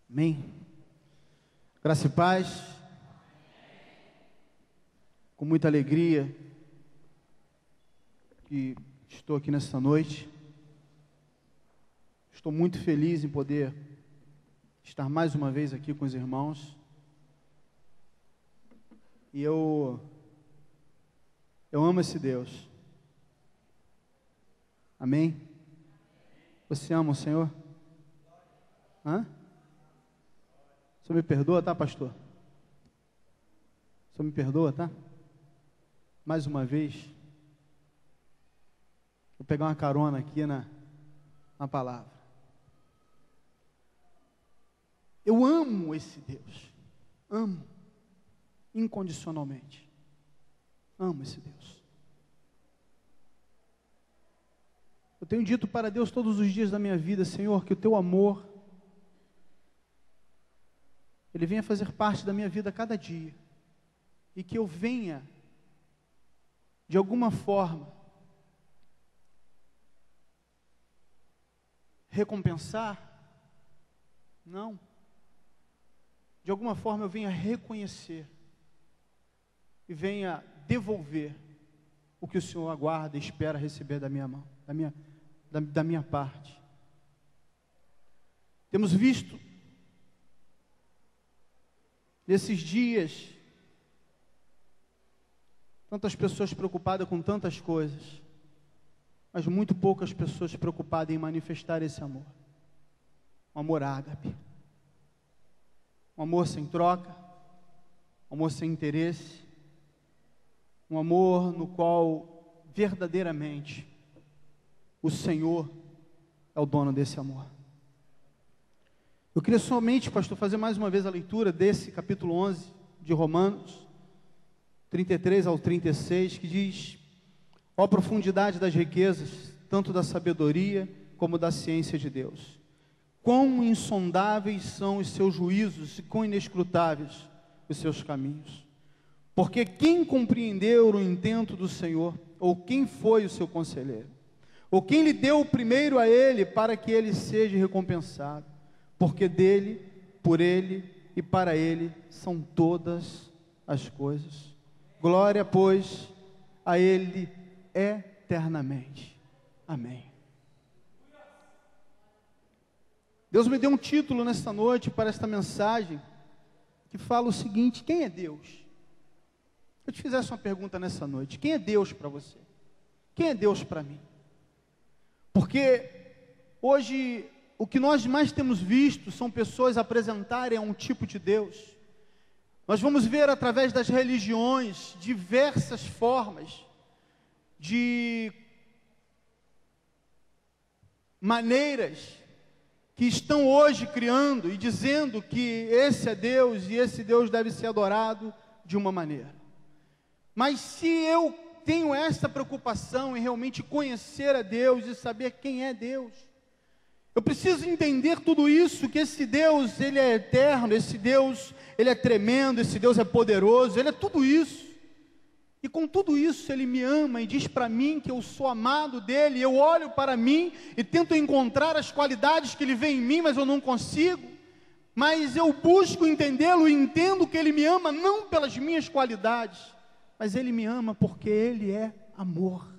Amém. Graça e paz. Com muita alegria que estou aqui nesta noite. Estou muito feliz em poder estar mais uma vez aqui com os irmãos. E eu amo esse Deus. Amém? Você ama o Senhor? Hã? O Senhor me perdoa, tá, pastor? O Senhor me perdoa, tá? Mais uma vez. Vou pegar uma carona aqui na palavra. Eu amo esse Deus. Amo. Incondicionalmente. Amo esse Deus. Eu tenho dito para Deus todos os dias da minha vida, Senhor, que o teu amor Ele venha fazer parte da minha vida a cada dia, e que eu venha, de alguma forma, recompensar, não, de alguma forma eu venha reconhecer, e venha devolver o que o Senhor aguarda e espera receber da minha mão, da minha parte. Temos visto, nesses dias, tantas pessoas preocupadas com tantas coisas, mas muito poucas pessoas preocupadas em manifestar esse amor. Um amor ágape, um amor sem troca, um amor sem interesse, um amor no qual verdadeiramente o Senhor é o dono desse amor. Eu queria somente, pastor, fazer mais uma vez a leitura desse capítulo 11 de Romanos, 33 ao 36, que diz: ó profundidade das riquezas, tanto da sabedoria como da ciência de Deus. Quão insondáveis são os seus juízos e quão inescrutáveis os seus caminhos. Porque quem compreendeu o intento do Senhor, ou quem foi o seu conselheiro, ou quem lhe deu primeiro a ele para que ele seja recompensado? Porque dele, por ele e para ele são todas as coisas. Glória, pois, a ele eternamente. Amém. Deus me deu um título nesta noite para esta mensagem, que fala o seguinte: quem é Deus? Se eu te fizesse uma pergunta nessa noite, quem é Deus para você? Quem é Deus para mim? Porque hoje o que nós mais temos visto são pessoas apresentarem a um tipo de Deus. Nós vamos ver através das religiões diversas formas de maneiras que estão hoje criando e dizendo que esse é Deus e esse Deus deve ser adorado de uma maneira. Mas se eu tenho essa preocupação em realmente conhecer a Deus e saber quem é Deus, eu preciso entender tudo isso, que esse Deus, Ele é eterno, esse Deus, Ele é tremendo, esse Deus é poderoso, Ele é tudo isso. E com tudo isso, Ele me ama e diz para mim que eu sou amado dEle. Eu olho para mim e tento encontrar as qualidades que Ele vê em mim, mas eu não consigo. Mas eu busco entendê-lo e entendo que Ele me ama não pelas minhas qualidades, mas Ele me ama porque Ele é amor.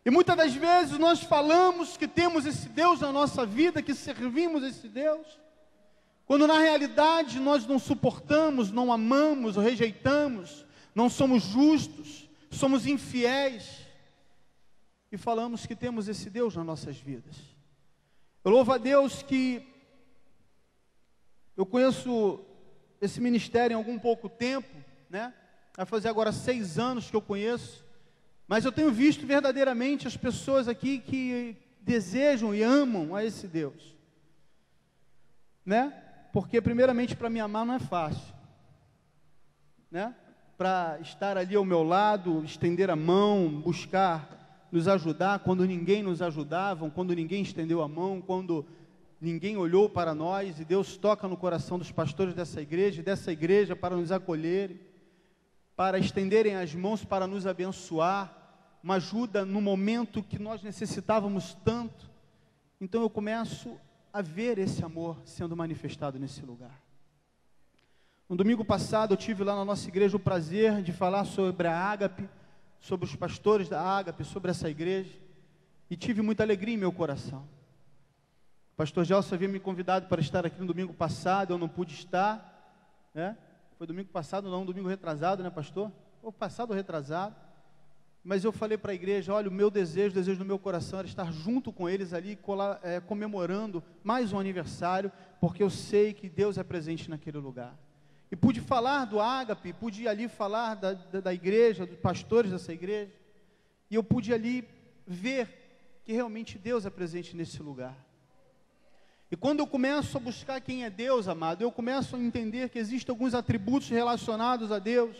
E muitas das vezes nós falamos que temos esse Deus na nossa vida, que servimos esse Deus, quando na realidade nós não suportamos, não amamos, rejeitamos, não somos justos, somos infiéis, e falamos que temos esse Deus nas nossas vidas. Eu louvo a Deus que eu conheço esse ministério em algum pouco tempo, né? Vai fazer agora 6 anos que eu conheço. Mas eu tenho visto verdadeiramente as pessoas aqui que desejam e amam a esse Deus, né? Porque primeiramente para me amar não é fácil, né? Para estar ali ao meu lado, estender a mão, buscar nos ajudar quando ninguém nos ajudava, quando ninguém estendeu a mão, quando ninguém olhou para nós, e Deus toca no coração dos pastores dessa igreja para nos acolherem, para estenderem as mãos para nos abençoar, uma ajuda no momento que nós necessitávamos tanto. Então eu começo a ver esse amor sendo manifestado nesse lugar. No domingo passado eu tive lá na nossa igreja o prazer de falar sobre a Ágape, sobre os pastores da Ágape, sobre essa igreja, e tive muita alegria em meu coração. O pastor Gelson havia me convidado para estar aqui no domingo passado, eu não pude estar, né? Foi domingo passado, não, domingo retrasado, né, pastor? Ou passado ou retrasado. Mas eu falei para a igreja, olha, o desejo do meu coração era estar junto com eles ali, comemorando mais um aniversário, porque eu sei que Deus é presente naquele lugar. E pude falar do Ágape, pude ali falar da igreja, dos pastores dessa igreja, e eu pude ali ver que realmente Deus é presente nesse lugar. E quando eu começo a buscar quem é Deus, amado, eu começo a entender que existem alguns atributos relacionados a Deus.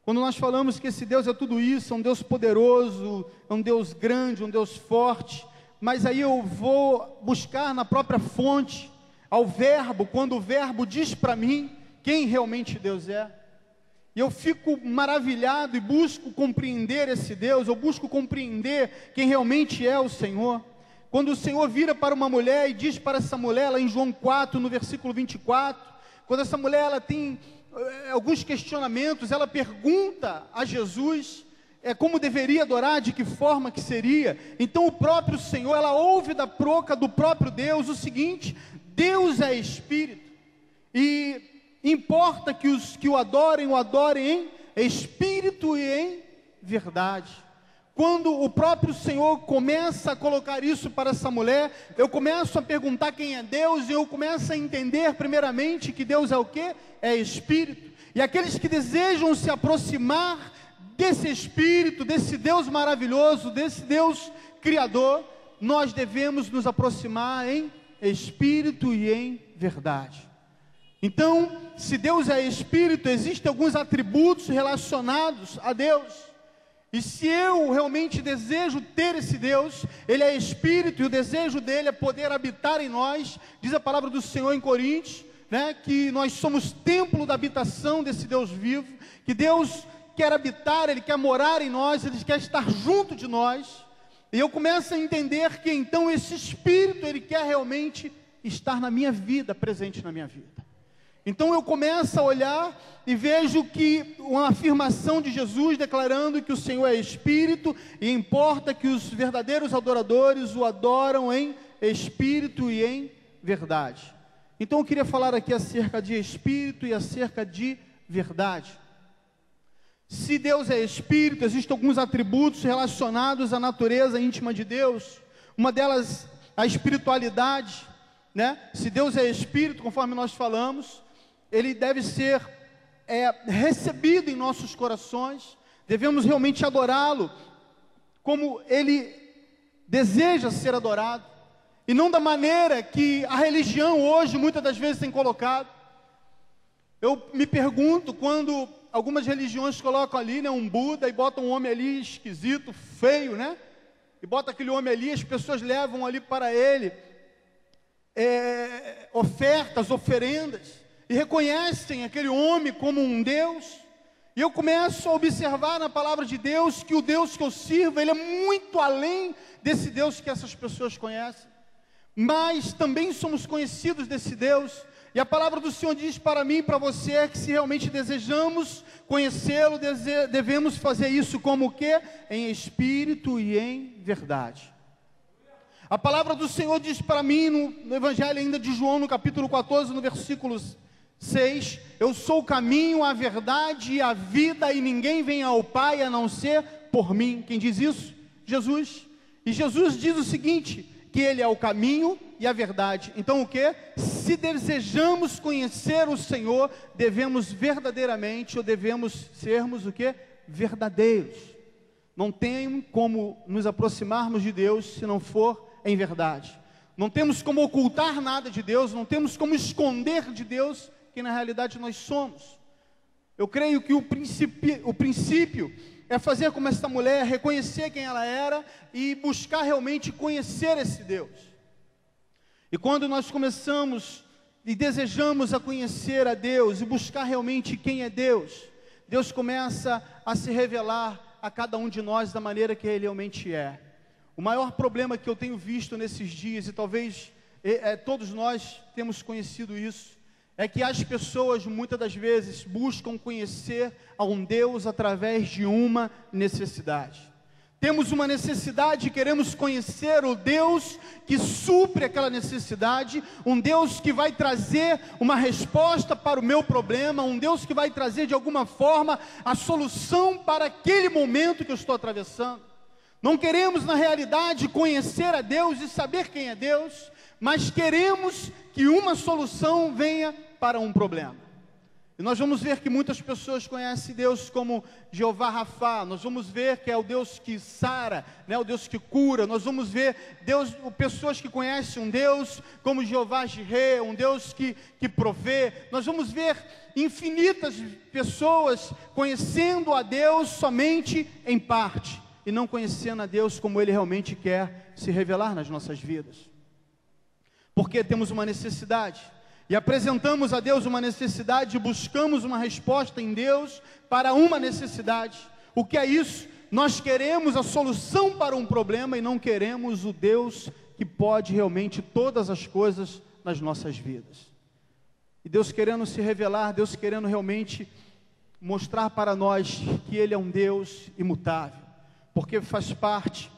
Quando nós falamos que esse Deus é tudo isso, é um Deus poderoso, é um Deus grande, um Deus forte, mas aí eu vou buscar na própria fonte, ao verbo, quando o verbo diz para mim quem realmente Deus é. E eu fico maravilhado e busco compreender esse Deus, eu busco compreender quem realmente é o Senhor. Quando o Senhor vira para uma mulher e diz para essa mulher, lá em João 4, no versículo 24, quando essa mulher ela tem alguns questionamentos, ela pergunta a Jesus como deveria adorar, de que forma que seria. Então o próprio Senhor, ela ouve da boca do próprio Deus o seguinte: Deus é Espírito, e importa que os que o adorem em Espírito e em verdade. Quando o próprio Senhor começa a colocar isso para essa mulher, eu começo a perguntar quem é Deus, e eu começo a entender primeiramente que Deus é o quê? É Espírito. E aqueles que desejam se aproximar desse Espírito, desse Deus maravilhoso, desse Deus Criador, nós devemos nos aproximar em Espírito e em verdade. Então, se Deus é Espírito, existem alguns atributos relacionados a Deus. E se eu realmente desejo ter esse Deus, Ele é Espírito, e o desejo dEle é poder habitar em nós. Diz a palavra do Senhor em Coríntios, né, que nós somos templo da habitação desse Deus vivo, que Deus quer habitar, Ele quer morar em nós, Ele quer estar junto de nós. E eu começo a entender que então esse Espírito, Ele quer realmente estar na minha vida, presente na minha vida. Então eu começo a olhar e vejo que uma afirmação de Jesus declarando que o Senhor é Espírito, e importa que os verdadeiros adoradores o adoram em Espírito e em verdade. Então eu queria falar aqui acerca de Espírito e acerca de verdade. Se Deus é Espírito, existem alguns atributos relacionados à natureza íntima de Deus. Uma delas, a espiritualidade, né? Se Deus é Espírito, conforme nós falamos, Ele deve ser recebido em nossos corações. Devemos realmente adorá-lo como Ele deseja ser adorado, e não da maneira que a religião hoje muitas das vezes tem colocado. Eu me pergunto, quando algumas religiões colocam ali, né, um Buda, e botam um homem ali esquisito, feio, né, e bota aquele homem ali, as pessoas levam ali para ele ofertas, oferendas, e reconhecem aquele homem como um Deus. E eu começo a observar na palavra de Deus que o Deus que eu sirvo, Ele é muito além desse Deus que essas pessoas conhecem. Mas também somos conhecidos desse Deus. E a palavra do Senhor diz para mim e para você que se realmente desejamos conhecê-lo, devemos fazer isso como o quê? Em espírito e em verdade. A palavra do Senhor diz para mim no Evangelho ainda de João, no capítulo 14, no versículo 6, eu sou o caminho, a verdade e a vida, e ninguém vem ao Pai a não ser por mim. Quem diz isso? Jesus. E Jesus diz o seguinte, que Ele é o caminho e a verdade. Então o que? Se desejamos conhecer o Senhor, devemos verdadeiramente, ou devemos sermos o que? Verdadeiros. Não tem como nos aproximarmos de Deus se não for em verdade. Não temos como ocultar nada de Deus, não temos como esconder de Deus quem na realidade nós somos. Eu creio que o princípio é fazer como essa mulher, reconhecer quem ela era e buscar realmente conhecer esse Deus. E quando nós começamos e desejamos a conhecer a Deus e buscar realmente quem é Deus, Deus começa a se revelar a cada um de nós da maneira que Ele realmente é. O maior problema que eu tenho visto nesses dias, e talvez todos nós temos conhecido isso, é que as pessoas muitas das vezes buscam conhecer a um Deus através de uma necessidade. Temos uma necessidade e queremos conhecer o Deus que supre aquela necessidade, um Deus que vai trazer uma resposta para o meu problema, um Deus que vai trazer de alguma forma a solução para aquele momento que eu estou atravessando. Não queremos na realidade conhecer a Deus e saber quem é Deus, mas queremos que uma solução venha para um problema. E nós vamos ver que muitas pessoas conhecem Deus como Jeová Rafá. Nós vamos ver que é o Deus que sara, né, o Deus que cura. Nós vamos ver pessoas que conhecem um Deus como Jeová Jirê, um Deus que provê. Nós vamos ver infinitas pessoas conhecendo a Deus somente em parte, e não conhecendo a Deus como Ele realmente quer se revelar nas nossas vidas. Porque temos uma necessidade, e apresentamos a Deus uma necessidade, e buscamos uma resposta em Deus para uma necessidade. O que é isso? Nós queremos a solução para um problema, e não queremos o Deus que pode realmente todas as coisas nas nossas vidas. E Deus querendo se revelar, Deus querendo realmente mostrar para nós que Ele é um Deus imutável, porque faz parte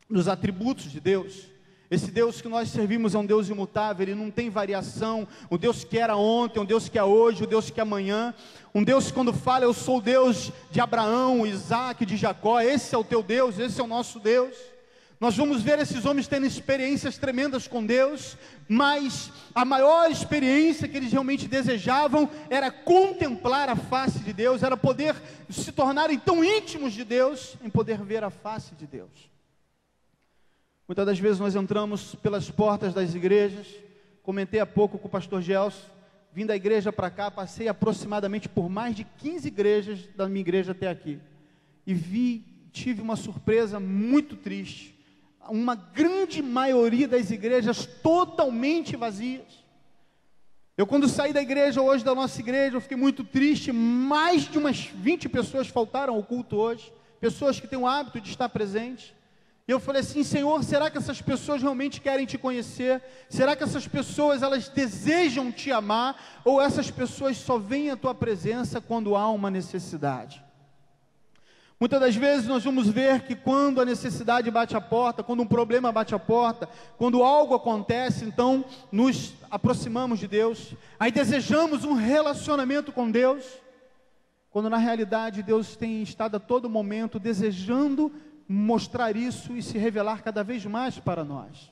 dos atributos de Deus. Esse Deus que nós servimos é um Deus imutável, Ele não tem variação, um Deus que era ontem, um Deus que é hoje, um Deus que é amanhã, um Deus que quando fala, eu sou o Deus de Abraão, Isaac, de Jacó, esse é o teu Deus, esse é o nosso Deus. Nós vamos ver esses homens tendo experiências tremendas com Deus, mas a maior experiência que eles realmente desejavam era contemplar a face de Deus, era poder se tornarem tão íntimos de Deus, em poder ver a face de Deus. Muitas das vezes nós entramos pelas portas das igrejas. Comentei há pouco com o pastor Gelson, vim da igreja para cá, passei aproximadamente por mais de 15 igrejas da minha igreja até aqui, e tive uma surpresa muito triste, uma grande maioria das igrejas totalmente vazias. Eu quando saí da igreja hoje, da nossa igreja, eu fiquei muito triste, mais de umas 20 pessoas faltaram ao culto hoje, pessoas que têm o hábito de estar presentes. E eu falei assim: Senhor, será que essas pessoas realmente querem te conhecer? Será que essas pessoas, elas desejam te amar? Ou essas pessoas só vêm à tua presença quando há uma necessidade? Muitas das vezes nós vamos ver que quando a necessidade bate a porta, quando um problema bate a porta, quando algo acontece, então nos aproximamos de Deus, aí desejamos um relacionamento com Deus, quando na realidade Deus tem estado a todo momento desejando mostrar isso e se revelar cada vez mais para nós.